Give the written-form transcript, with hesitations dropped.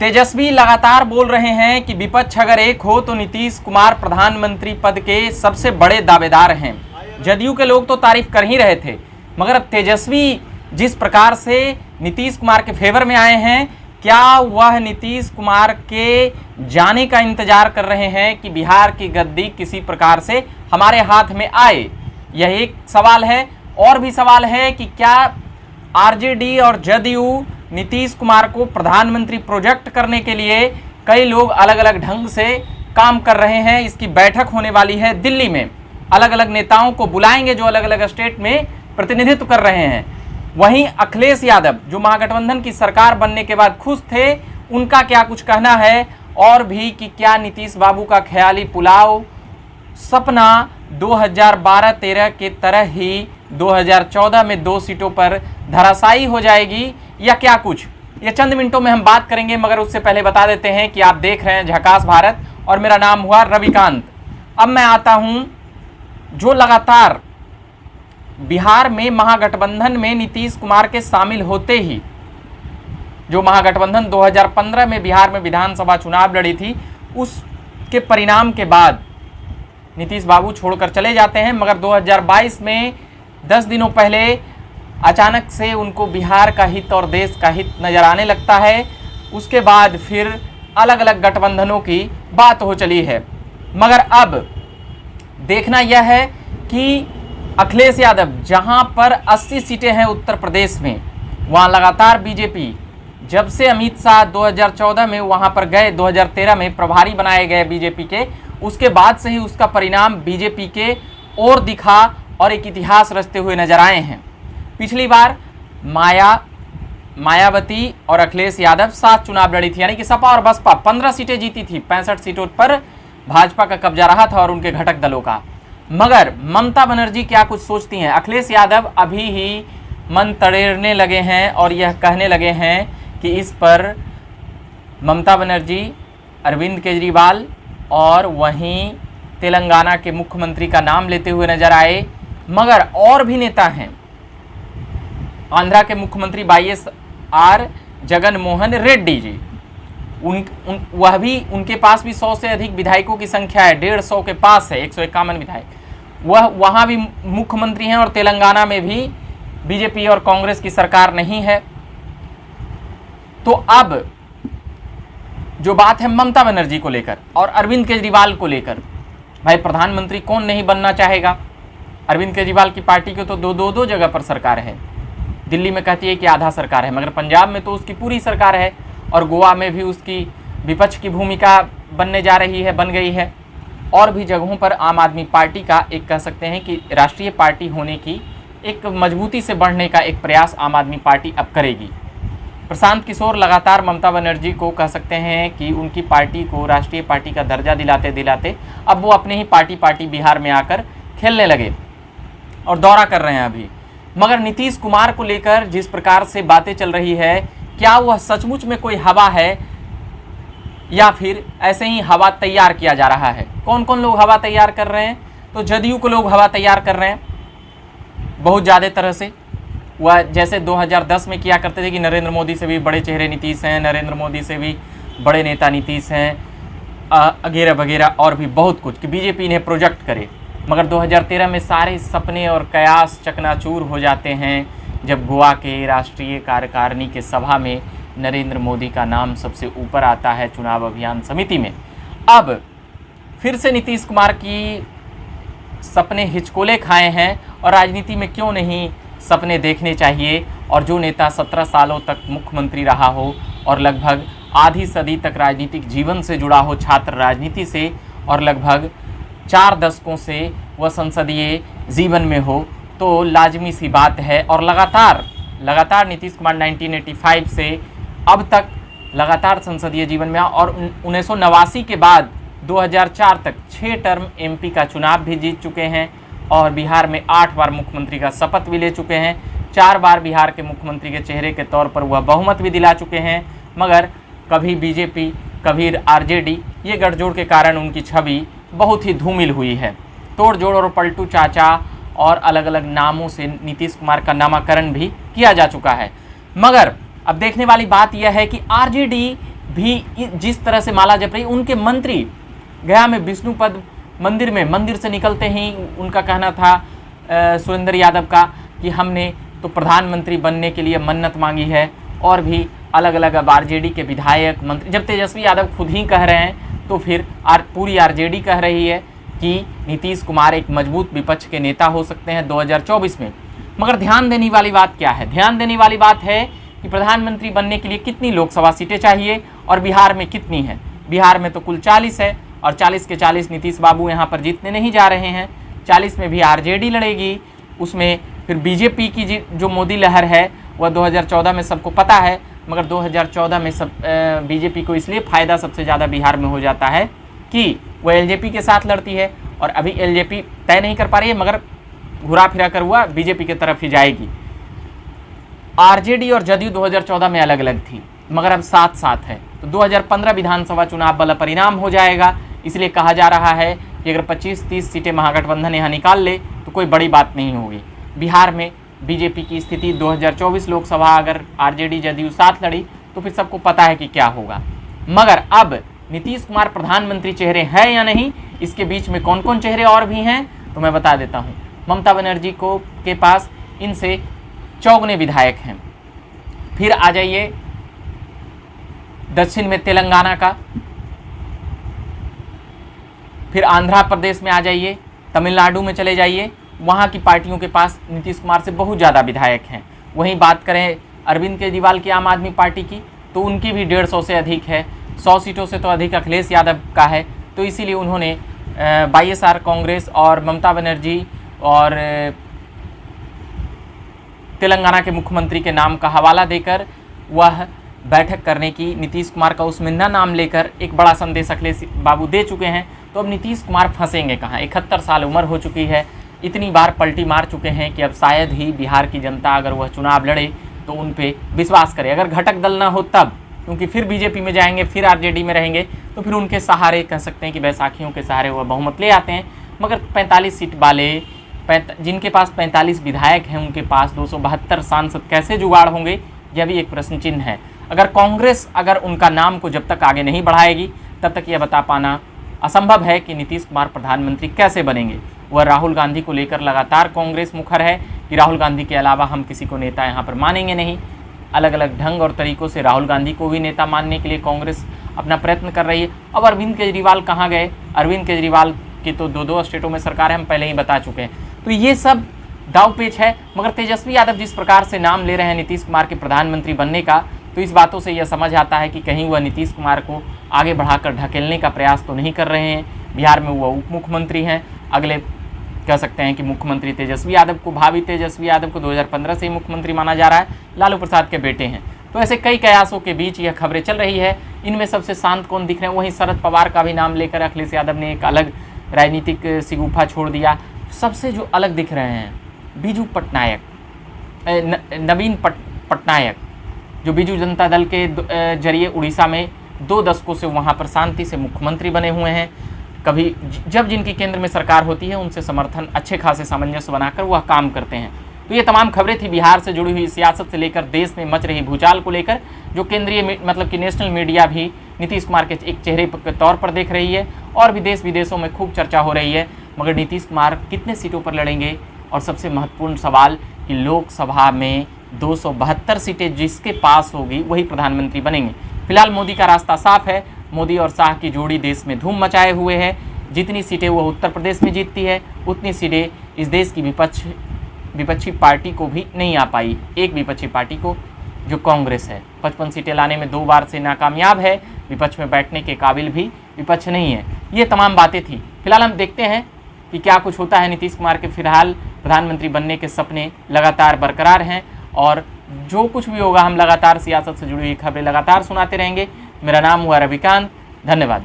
तेजस्वी लगातार बोल रहे हैं कि विपक्ष अगर एक हो तो नीतीश कुमार प्रधानमंत्री पद के सबसे बड़े दावेदार हैं। जदयू के लोग तो तारीफ कर ही रहे थे, मगर अब तेजस्वी जिस प्रकार से नीतीश कुमार के फेवर में आए हैं, क्या वह नीतीश कुमार के जाने का इंतजार कर रहे हैं कि बिहार की गद्दी किसी प्रकार से हमारे हाथ में आए? यह एक सवाल है। और भी सवाल है कि क्या आरजेडी और जदयू नीतीश कुमार को प्रधानमंत्री प्रोजेक्ट करने के लिए कई लोग अलग अलग ढंग से काम कर रहे हैं। इसकी बैठक होने वाली है दिल्ली में, अलग अलग नेताओं को बुलाएंगे जो अलग अलग स्टेट में प्रतिनिधित्व कर रहे हैं। वहीं अखिलेश यादव जो महागठबंधन की सरकार बनने के बाद खुश थे, उनका क्या कुछ कहना है, और भी कि क्या नीतीश बाबू का ख्याली पुलाव सपना 2012-13 के तरह ही 2014 में 2 सीटों पर धराशायी हो जाएगी या क्या कुछ, ये चंद मिनटों में हम बात करेंगे। मगर उससे पहले बता देते हैं कि आप देख रहे हैं झकास भारत और मेरा नाम हुआ रविकांत। अब मैं आता हूं, जो लगातार बिहार में महागठबंधन में नीतीश कुमार के शामिल होते ही, जो महागठबंधन 2015 में बिहार में विधानसभा चुनाव लड़ी थी, उसके परिणाम के बाद नीतीश बाबू छोड़कर चले जाते हैं। मगर 2022 में 10 दिनों पहले अचानक से उनको बिहार का हित और देश का हित नजर आने लगता है। उसके बाद फिर अलग अलग गठबंधनों की बात हो चली है। मगर अब देखना यह है कि अखिलेश यादव जहां पर 80 सीटें हैं उत्तर प्रदेश में, वहां लगातार बीजेपी, जब से अमित शाह 2014 में वहां पर गए, 2013 में प्रभारी बनाए गए बीजेपी के, उसके बाद से ही उसका परिणाम बीजेपी के ओर दिखा और एक इतिहास रचते हुए नजर आए हैं। पिछली बार मायावती और अखिलेश यादव साथ चुनाव लड़ी थी, यानी कि सपा और बसपा 15 सीटें जीती थी, 65 सीटों पर भाजपा का कब्जा रहा था और उनके घटक दलों का। मगर ममता बनर्जी क्या कुछ सोचती हैं? अखिलेश यादव अभी ही मन तड़ेरने लगे हैं और यह कहने लगे हैं कि इस पर ममता बनर्जी, अरविंद केजरीवाल और वहीं तेलंगाना के मुख्यमंत्री का नाम लेते हुए नजर आए। मगर और भी नेता हैं, आंध्रा के मुख्यमंत्री YSR जगन मोहन रेड्डी जी, वह भी, उनके पास भी 100 से अधिक विधायकों की संख्या है, 150 के पास है, 151 विधायक, वह वहाँ भी मुख्यमंत्री हैं। और तेलंगाना में भी बीजेपी और कांग्रेस की सरकार नहीं है। तो अब जो बात है ममता बनर्जी को लेकर और अरविंद केजरीवाल को लेकर, भाई प्रधानमंत्री कौन नहीं बनना चाहेगा? अरविंद केजरीवाल की पार्टी को तो दो जगह पर सरकार है। दिल्ली में कहती है कि आधा सरकार है, मगर पंजाब में तो उसकी पूरी सरकार है और गोवा में भी उसकी विपक्ष की भूमिका बनने जा रही है, बन गई है। और भी जगहों पर आम आदमी पार्टी का एक, कह सकते हैं कि राष्ट्रीय पार्टी होने की एक मजबूती से बढ़ने का एक प्रयास आम आदमी पार्टी अब करेगी। प्रशांत किशोर लगातार ममता बनर्जी को, कह सकते हैं कि उनकी पार्टी को राष्ट्रीय पार्टी का दर्जा दिलाते दिलाते अब वो अपने ही पार्टी बिहार में आकर खेलने लगे और दौरा कर रहे हैं अभी। मगर नीतीश कुमार को लेकर जिस प्रकार से बातें चल रही है, क्या वह सचमुच में कोई हवा है या फिर ऐसे ही हवा तैयार किया जा रहा है? कौन कौन लोग हवा तैयार कर रहे हैं? तो जदयू को लोग हवा तैयार कर रहे हैं बहुत ज़्यादा तरह से। वह जैसे 2010 में किया करते थे कि नरेंद्र मोदी से भी बड़े चेहरे नीतीश हैं, नरेंद्र मोदी से भी बड़े नेता नीतीश हैं, वगैरह वगैरह, और भी बहुत कुछ, कि बीजेपी इन्हें प्रोजेक्ट करे। मगर 2013 में सारे सपने और कयास चकनाचूर हो जाते हैं जब गोवा के राष्ट्रीय कार्यकारिणी के सभा में नरेंद्र मोदी का नाम सबसे ऊपर आता है चुनाव अभियान समिति में। अब फिर से नीतीश कुमार की सपने हिचकोले खाए हैं और राजनीति में क्यों नहीं सपने देखने चाहिए। और जो नेता 17 सालों तक मुख्यमंत्री रहा हो और लगभग आधी सदी तक राजनीतिक जीवन से जुड़ा हो, छात्र राजनीति से, और लगभग 4 दशकों से वह संसदीय जीवन में हो, तो लाजमी सी बात है। और लगातार नीतीश कुमार 1985 से अब तक लगातार संसदीय जीवन में, और 1989 के बाद 2004 तक 6 टर्म MP का चुनाव भी जीत चुके हैं और बिहार में 8 बार मुख्यमंत्री का शपथ भी ले चुके हैं। 4 बार बिहार के मुख्यमंत्री के चेहरे के तौर पर वह बहुमत भी दिला चुके हैं। मगर कभी बीजेपी, कभी आरजेडी, ये गठजोड़ के कारण उनकी छवि बहुत ही धूमिल हुई है। तोड़ जोड़ और पलटू चाचा और अलग अलग नामों से नीतीश कुमार का नामकरण भी किया जा चुका है। मगर अब देखने वाली बात यह है कि आरजेडी भी जिस तरह से माला जप रही, उनके मंत्री गया में विष्णुपद मंदिर से निकलते ही उनका कहना था सुरेंद्र यादव का कि हमने तो प्रधानमंत्री बनने के लिए मन्नत मांगी है, और भी अलग अलग अब आरजेडी के विधायक मंत्री, जब तेजस्वी यादव खुद ही कह रहे हैं तो फिर पूरी आरजेडी कह रही है कि नीतीश कुमार एक मजबूत विपक्ष के नेता हो सकते हैं 2024 में। मगर ध्यान देने वाली बात क्या है? ध्यान देने वाली बात है कि प्रधानमंत्री बनने के लिए कितनी लोकसभा सीटें चाहिए और बिहार में कितनी है। बिहार में तो कुल 40 है और 40 के 40 नीतीश बाबू यहाँ पर जीतने नहीं जा रहे हैं। 40 में भी आरजेडी लड़ेगी, उसमें फिर बीजेपी की जो मोदी लहर है वह 2014 में सबको पता है, मगर 2014 में बीजेपी को इसलिए फ़ायदा सबसे ज़्यादा बिहार में हो जाता है कि वह एलजेपी के साथ लड़ती है, और अभी एलजेपी तय नहीं कर पा रही है, मगर घुरा फिरा कर हुआ बीजेपी की तरफ ही जाएगी। आरजेडी और जदयू 2014 में अलग अलग थी, मगर अब साथ साथ है, तो 2015 विधानसभा चुनाव वाला परिणाम हो जाएगा। इसलिए कहा जा रहा है कि अगर 25-30 सीटें महागठबंधन यहाँ निकाल ले तो कोई बड़ी बात नहीं होगी। बिहार में बीजेपी की स्थिति 2024 लोकसभा अगर आरजेडी जदयू साथ लड़ी तो फिर सबको पता है कि क्या होगा। मगर अब नीतीश कुमार प्रधानमंत्री चेहरे हैं या नहीं, इसके बीच में कौन कौन चेहरे और भी हैं तो मैं बता देता हूँ। ममता बनर्जी के पास इनसे 54 विधायक हैं। फिर आ जाइए दक्षिण में तेलंगाना का, फिर आंध्र प्रदेश में आ जाइए, तमिलनाडु में चले जाइए, वहाँ की पार्टियों के पास नीतीश कुमार से बहुत ज़्यादा विधायक हैं। वहीं बात करें अरविंद केजरीवाल की आम आदमी पार्टी की तो उनकी भी 150 से अधिक है, 100 सीटों से तो अधिक अखिलेश यादव का है। तो इसीलिए उन्होंने वाईएसआर कांग्रेस और ममता बनर्जी और तेलंगाना के मुख्यमंत्री के नाम का हवाला देकर वह बैठक करने की, नीतीश कुमार का उसमें न नाम लेकर एक बड़ा संदेश अखिलेश बाबू दे चुके हैं। तो अब नीतीश कुमार फंसेंगे कहाँ? 71 साल उम्र हो चुकी है, इतनी बार पलटी मार चुके हैं कि अब शायद ही बिहार की जनता अगर वह चुनाव लड़े तो उन पे विश्वास करे। अगर घटक दल ना हो तब, क्योंकि फिर बीजेपी में जाएंगे, फिर आरजेडी में रहेंगे, तो फिर उनके सहारे कह सकते हैं कि बैसाखियों के सहारे वह बहुमत ले आते हैं। मगर 45 सीट वाले जिनके पास 45 विधायक हैं उनके पास 272 सांसद कैसे जुगाड़ होंगे, यह भी एक प्रश्न चिन्ह है। अगर कांग्रेस अगर उनका नाम को जब तक आगे नहीं बढ़ाएगी तब तक यह बता पाना असंभव है कि नीतीश कुमार प्रधानमंत्री कैसे बनेंगे। वह राहुल गांधी को लेकर लगातार कांग्रेस मुखर है कि राहुल गांधी के अलावा हम किसी को नेता यहाँ पर मानेंगे नहीं। अलग अलग ढंग और तरीक़ों से राहुल गांधी को भी नेता मानने के लिए कांग्रेस अपना प्रयत्न कर रही है। अब अरविंद केजरीवाल कहाँ गए? अरविंद केजरीवाल की तो 2 स्टेटों में सरकार है, हम पहले ही बता चुके हैं। तो ये सब दाव पेच है। मगर तेजस्वी यादव जिस प्रकार से नाम ले रहे हैं नीतीश कुमार के प्रधानमंत्री बनने का, तो इस बातों से यह समझ आता है कि कहीं वह नीतीश कुमार को आगे बढ़ाकर ढकेलने का प्रयास तो नहीं कर रहे हैं। बिहार में वह उप मुख्यमंत्री हैं, अगले कह सकते हैं कि मुख्यमंत्री तेजस्वी यादव को, भावी तेजस्वी यादव को 2015 से ही मुख्यमंत्री माना जा रहा है, लालू प्रसाद के बेटे हैं। तो ऐसे कई कयासों के बीच यह खबरें चल रही है। इनमें सबसे शांत कौन दिख रहे हैं? वहीं शरद पवार का भी नाम लेकर अखिलेश यादव ने एक अलग राजनीतिक सिगुफा छोड़ दिया। सबसे जो अलग दिख रहे हैं बीजू पटनायक, नवीन पटनायक, जो बीजू जनता दल के जरिए उड़ीसा में 2 दशकों से वहाँ पर शांति से मुख्यमंत्री बने हुए हैं। कभी जब जिनकी केंद्र में सरकार होती है उनसे समर्थन अच्छे खासे सामंजस्य बनाकर वह काम करते हैं। तो ये तमाम खबरें थी बिहार से जुड़ी हुई सियासत से लेकर देश में मच रही भूचाल को लेकर, जो केंद्रीय मतलब कि नेशनल मीडिया भी नीतीश कुमार के एक चेहरे के तौर पर देख रही है और भी देश विदेशों में खूब चर्चा हो रही है। मगर नीतीश कुमार कितने सीटों पर लड़ेंगे? और सबसे महत्वपूर्ण सवाल कि लोकसभा में 272 सीटें जिसके पास होगी वही प्रधानमंत्री बनेंगे। फिलहाल मोदी का रास्ता साफ है। मोदी और शाह की जोड़ी देश में धूम मचाए हुए है। जितनी सीटें वो उत्तर प्रदेश में जीतती है उतनी सीटें इस देश की विपक्षी पार्टी को भी नहीं आ पाई। एक विपक्षी पार्टी को जो कांग्रेस है 55 सीटें लाने में 2 बार से नाकामयाब है, विपक्ष में बैठने के काबिल भी विपक्ष नहीं है। ये तमाम बातें थी। फिलहाल हम देखते हैं कि क्या कुछ होता है। नीतीश कुमार के फिलहाल प्रधानमंत्री बनने के सपने लगातार बरकरार हैं और जो कुछ भी होगा हम लगातार सियासत से जुड़ी हुई खबरें लगातार सुनाते रहेंगे। मेरा नाम हुआ रविकांत, धन्यवाद।